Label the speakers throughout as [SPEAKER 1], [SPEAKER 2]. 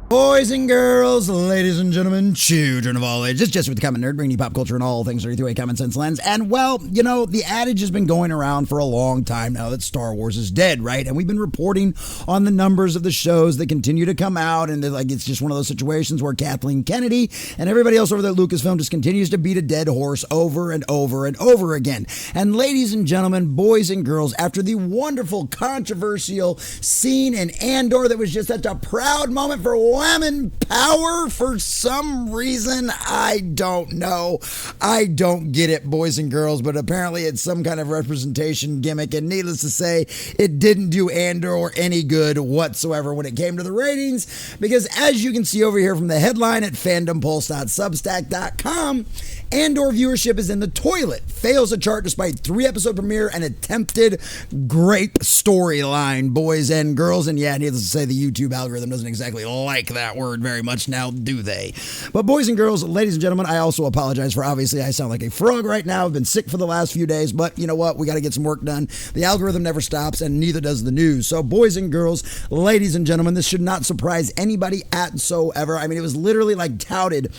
[SPEAKER 1] Boys and girls, ladies and gentlemen, children of all ages, just with the common nerd, bringing you pop culture and all things through a common sense lens. And well, you know, the adage has been going around for a long time now that Star Wars is dead, right? And we've been reporting on the numbers of the shows that continue to come out, and like it's just one of those situations where Kathleen Kennedy and everybody else over there at Lucasfilm just continues to beat a dead horse over and over and over again. And ladies and gentlemen, boys and girls, after the wonderful, controversial scene in Andor that was just such a proud moment for women power, for some reason, I don't know. I don't get it, boys and girls, but apparently it's some kind of representation gimmick, and needless to say, it didn't do Andor any good whatsoever when it came to the ratings, because as you can see over here from the headline at fandompulse.substack.com, Andor viewership is in the toilet, fails a chart despite 3-episode premiere and attempted great storyline, boys and girls. And yeah, needless to say, the YouTube algorithm doesn't exactly like that word very much now, do they? But boys and girls, ladies and gentlemen, I also apologize for, obviously, I sound like a frog right now. I've been sick for the last few days, but you know what? We got to get some work done. The algorithm never stops, and neither does the news. So boys and girls, ladies and gentlemen, this should not surprise anybody whatsoever. I mean, it was literally like touted.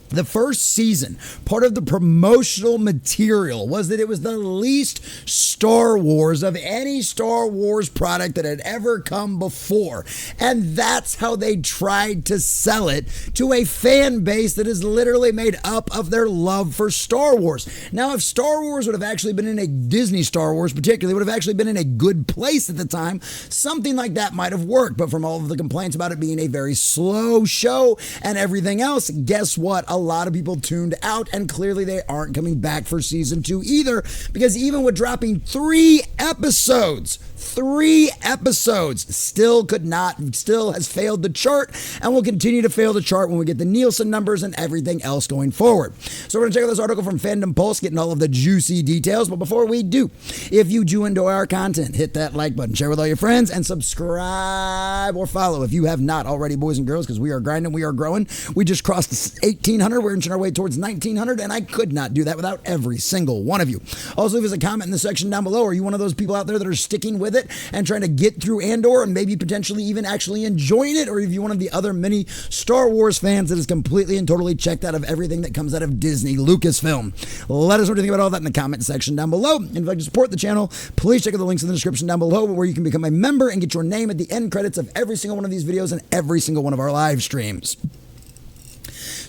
[SPEAKER 1] The first season, part of the promotional material was that it was the least Star Wars of any Star Wars product that had ever come before. And that's how they tried to sell it to a fan base that is literally made up of their love for Star Wars. Now, if Star Wars would have actually been in a Disney Star Wars particularly, would have actually been in a good place at the time, something like that might have worked. But from all of the complaints about it being a very slow show and everything else, guess what? A lot of people tuned out, and clearly they aren't coming back for season 2 either, because even with dropping 3 episodes, still has failed the chart, and will continue to fail the chart when we get the Nielsen numbers and everything else going forward. So we're going to check out this article from Fandom Pulse, getting all of the juicy details. But before we do, if you do enjoy our content, hit that like button, share with all your friends, and subscribe or follow if you have not already, boys and girls, because we are grinding, we are growing. We just crossed 1,800. We're inching our way towards 1,900, and I could not do that without every single one of you. Also, leave us a comment in the section down below. Are you one of those people out there that are sticking with it and trying to get through Andor and maybe potentially even actually enjoying it? Or are you one of the other many Star Wars fans that is completely and totally checked out of everything that comes out of Disney Lucasfilm? Let us know what you think about all that in the comment section down below. And if you'd like to support the channel, please check out the links in the description down below where you can become a member and get your name at the end credits of every single one of these videos and every single one of our live streams.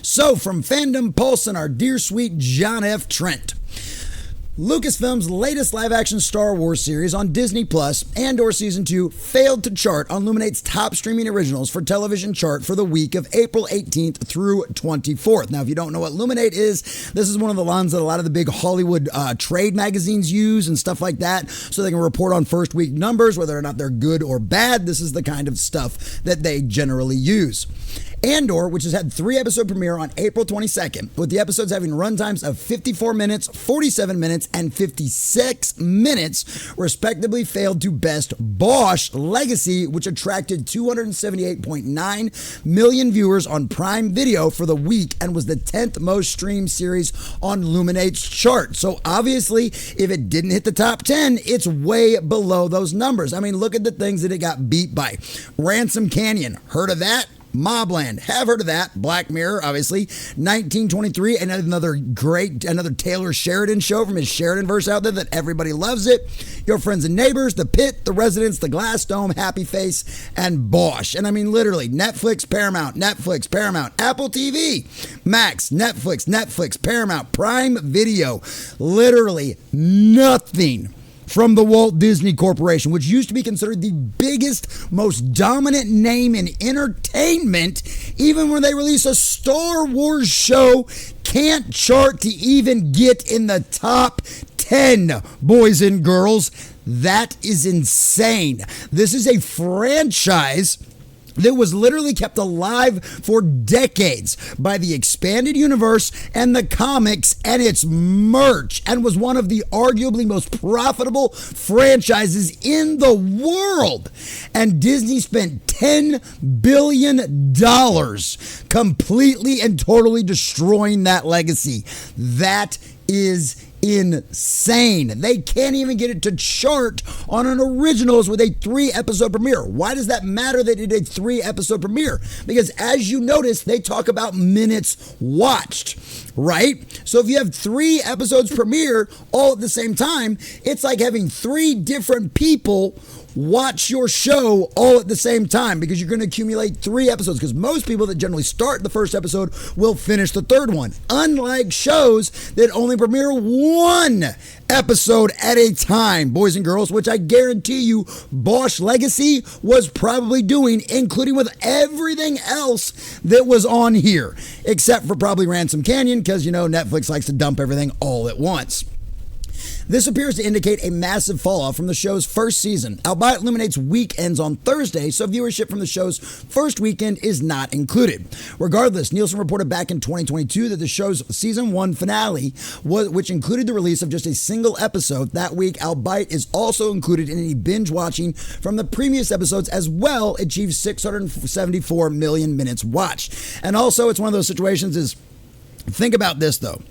[SPEAKER 1] So, from Fandom Pulse and our dear sweet John F. Trent, Lucasfilm's latest live-action Star Wars series on Disney Plus, Andor Season 2, failed to chart on Luminates' top streaming originals for television chart for the week of April 18th through 24th. Now, if you don't know what Luminate is, this is one of the ones that a lot of the big Hollywood trade magazines use and stuff like that, so they can report on first week numbers, whether or not they're good or bad. This is the kind of stuff that they generally use. Andor, which has had 3-episode premiere on April 22nd, with the episodes having runtimes of 54 minutes, 47 minutes, and 56 minutes, respectively, failed to best Bosch Legacy, which attracted 278.9 million viewers on Prime Video for the week and was the 10th most streamed series on Luminate's chart. So obviously, if it didn't hit the top 10, it's way below those numbers. I mean, look at the things that it got beat by. Ransom Canyon, heard of that? Mobland, have heard of that. Black Mirror, obviously. 1923, another Taylor Sheridan show from his Sheridanverse out there that everybody loves it. Your Friends and Neighbors, The Pit, The Residents, The Glass Dome, Happy Face, and Bosch. And I mean, literally, Netflix, Paramount, Apple TV, Max, Netflix, Paramount, Prime Video. Literally nothing from the Walt Disney Corporation, which used to be considered the biggest, most dominant name in entertainment, even when they release a Star Wars show, can't chart to even get in the top 10, boys and girls. That is insane. This is a franchise that was literally kept alive for decades by the expanded universe and the comics and its merch, and was one of the arguably most profitable franchises in the world. And Disney spent $10 billion completely and totally destroying that legacy. That is insane. They can't even get it to chart on an originals with a 3-episode premiere. Why does that matter that it did a 3-episode premiere? Because as you notice, they talk about minutes watched, right? So if you have 3 episodes premiere all at the same time, it's like having 3 different people watch your show all at the same time, because you're going to accumulate 3 episodes, because most people that generally start the first episode will finish the third one, unlike shows that only premiere 1 episode at a time, boys and girls, which I guarantee you Bosch Legacy was probably doing, including with everything else that was on here, except for probably Ransom Canyon, because, you know, Netflix likes to dump everything all at once. This appears to indicate a massive falloff from the show's first season. Albeit Luminates week ends on Thursday, so viewership from the show's first weekend is not included. Regardless, Nielsen reported back in 2022 that the show's season 1 finale, which included the release of just a single episode that week, albeit is also included in any binge watching from the previous episodes as well, achieved 674 million minutes watched. And also, it's one of those situations is, think about this though.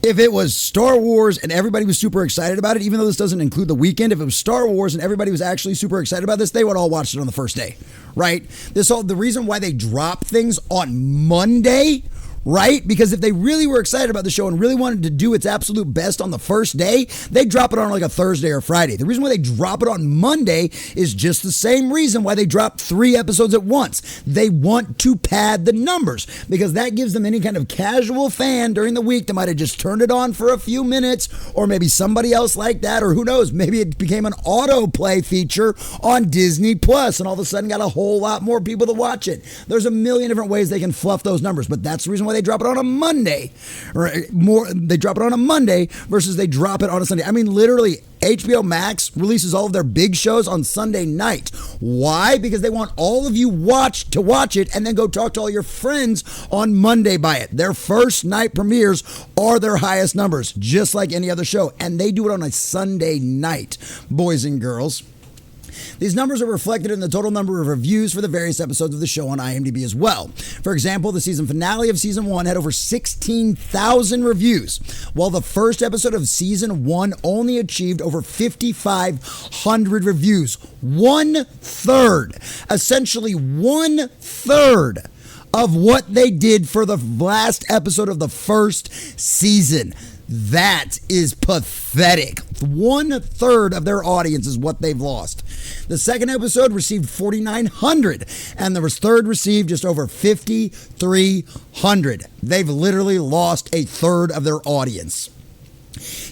[SPEAKER 1] If it was Star Wars and everybody was super excited about it, even though this doesn't include the weekend, if it was Star Wars and everybody was actually super excited about this, they would all watch it on the first day, right? The reason why they drop things on Monday, right? Because if they really were excited about the show and really wanted to do its absolute best on the first day, they drop it on like a Thursday or Friday. The reason why they drop it on Monday is just the same reason why they drop 3 episodes at once. They want to pad the numbers, because that gives them any kind of casual fan during the week that might have just turned it on for a few minutes, or maybe somebody else like that, or who knows, maybe it became an autoplay feature on Disney Plus and all of a sudden got a whole lot more people to watch it. There's a million different ways they can fluff those numbers, but that's the reason why they drop it on a Monday, or they drop it on a Monday versus they drop it on a Sunday. I mean, literally, HBO Max releases all of their big shows on Sunday night. Why? Because they want all of you to watch it and then go talk to all your friends on Monday by it. Their first night premieres are their highest numbers, just like any other show, and they do it on a Sunday night, boys and girls. These numbers are reflected in the total number of reviews for the various episodes of the show on IMDb as well. For example, the season finale of season 1 had over 16,000 reviews, while the first episode of season 1 only achieved over 5,500 reviews. 1/3, essentially 1/3 of what they did for the last episode of the first season. That is pathetic. 1/3 of their audience is what they've lost. The second episode received 4,900, and the third received just over 5,300. They've literally lost 1/3 of their audience.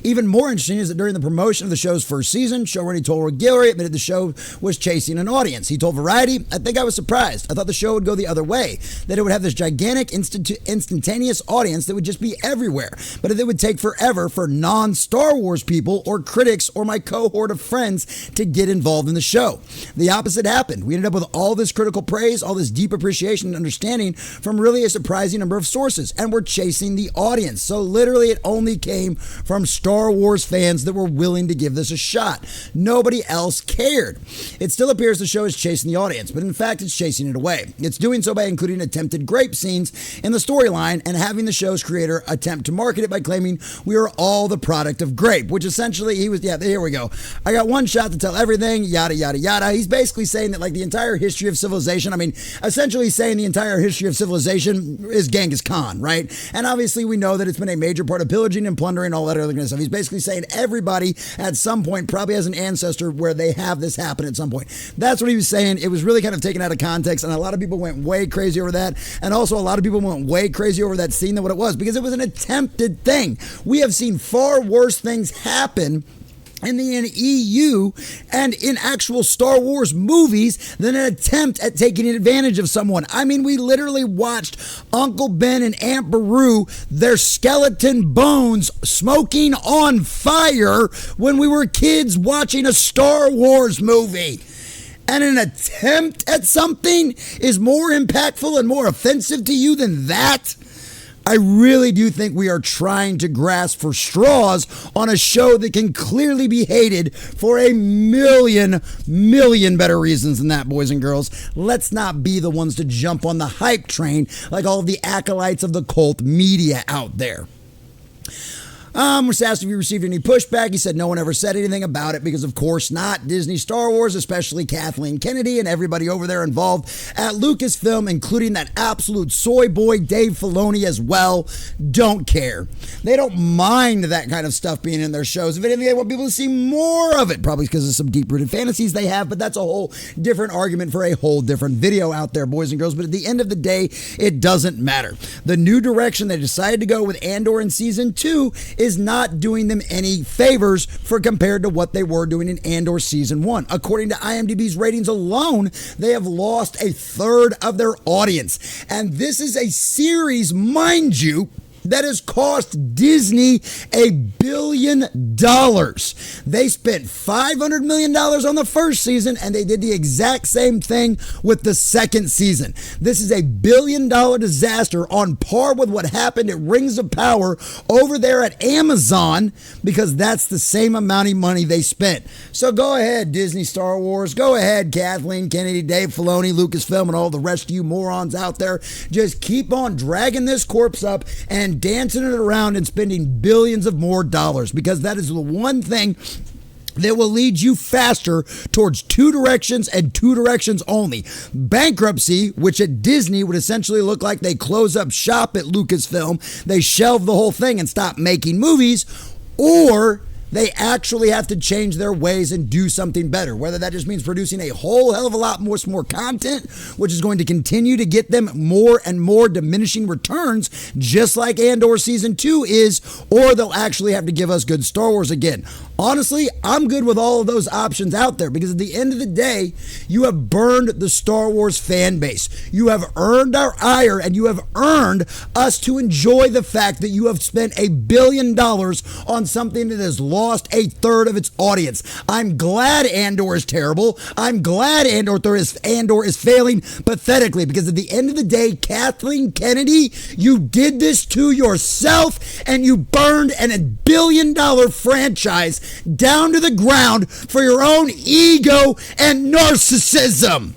[SPEAKER 1] Even more interesting is that during the promotion of the show's first season, showrunner Tolga Guillory admitted the show was chasing an audience. He told Variety, "I think I was surprised. I thought the show would go the other way, that it would have this gigantic instantaneous audience that would just be everywhere, but it would take forever for non-Star Wars people or critics or my cohort of friends to get involved in the show. The opposite happened. We ended up with all this critical praise, all this deep appreciation and understanding from really a surprising number of sources, and we're chasing the audience." So literally it only came from Star Wars fans that were willing to give this a shot. Nobody else cared. It still appears the show is chasing the audience, but in fact it's chasing it away. It's doing so by including attempted grape scenes in the storyline and having the show's creator attempt to market it by claiming we are all the product of grape, which essentially here we go. I got one shot to tell everything, yada, yada, yada. He's basically saying that like the entire history of civilization, essentially saying the entire history of civilization is Genghis Khan, right? And obviously we know that it's been a major part of pillaging and plundering, all that other kind of stuff. He's basically saying everybody at some point probably has an ancestor where they have this happen at some point. That's what he was saying. It was really kind of taken out of context, and a lot of people went way crazy over that. And also a lot of people went way crazy over that scene than what it was, because it was an attempted thing. We have seen far worse things happen in the EU and in actual Star Wars movies than an attempt at taking advantage of someone. I mean, we literally watched Uncle Ben and Aunt Beru, their skeleton bones smoking on fire when we were kids watching a Star Wars movie. And an attempt at something is more impactful and more offensive to you than that? I really do think we are trying to grasp for straws on a show that can clearly be hated for a million better reasons than that, boys and girls. Let's not be the ones to jump on the hype train like all of the acolytes of the cult media out there. Was asked if he received any pushback. He said no one ever said anything about it because, of course, not. Disney Star Wars, especially Kathleen Kennedy and everybody over there involved at Lucasfilm, including that absolute soy boy Dave Filoni as well, don't care. They don't mind that kind of stuff being in their shows. If anything, they want people to see more of it, probably because of some deep-rooted fantasies they have, but that's a whole different argument for a whole different video out there, boys and girls. But at the end of the day, it doesn't matter. The new direction they decided to go with Andor in Season 2 is not doing them any favors for compared to what they were doing in Andor Season 1. According to IMDb's ratings alone, they have lost a third of their audience. And this is a series, mind you, that has cost Disney $1 billion. They spent $500 million on the first season, and they did the exact same thing with the second season. This is $1 billion disaster on par with what happened at Rings of Power over there at Amazon, because that's the same amount of money they spent. So go ahead, Disney Star Wars. Go ahead, Kathleen Kennedy, Dave Filoni, Lucasfilm, and all the rest of you morons out there. Just keep on dragging this corpse up and dancing it around and spending billions of more dollars, because that is the one thing that will lead you faster towards two directions and two directions only. Bankruptcy, which at Disney would essentially look like they close up shop at Lucasfilm, they shelve the whole thing and stop making movies, or they actually have to change their ways and do something better, whether that just means producing a whole hell of a lot more content, which is going to continue to get them more and more diminishing returns, just like Andor Season 2 is, or they'll actually have to give us good Star Wars again. Honestly, I'm good with all of those options out there, because at the end of the day, you have burned the Star Wars fan base. You have earned our ire, and you have earned us to enjoy the fact that you have spent $1 billion on something that has lost a third of its audience. I'm glad Andor is terrible. I'm glad Andor is failing pathetically, because at the end of the day, Kathleen Kennedy, you did this to yourself, and you burned $1 billion franchise down to the ground for your own ego and narcissism.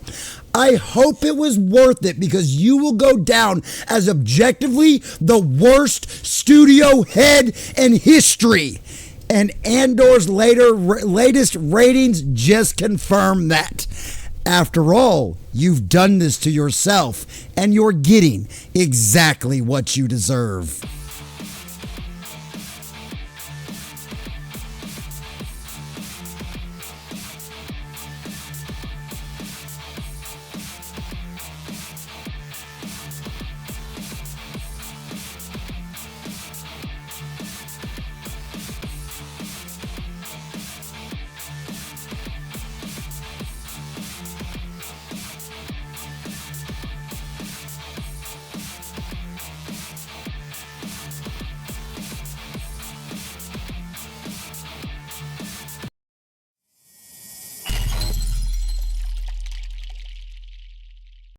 [SPEAKER 1] I hope it was worth it, because you will go down as objectively the worst studio head in history. And Andor's latest ratings just confirm that. After all, you've done this to yourself, and you're getting exactly what you deserve.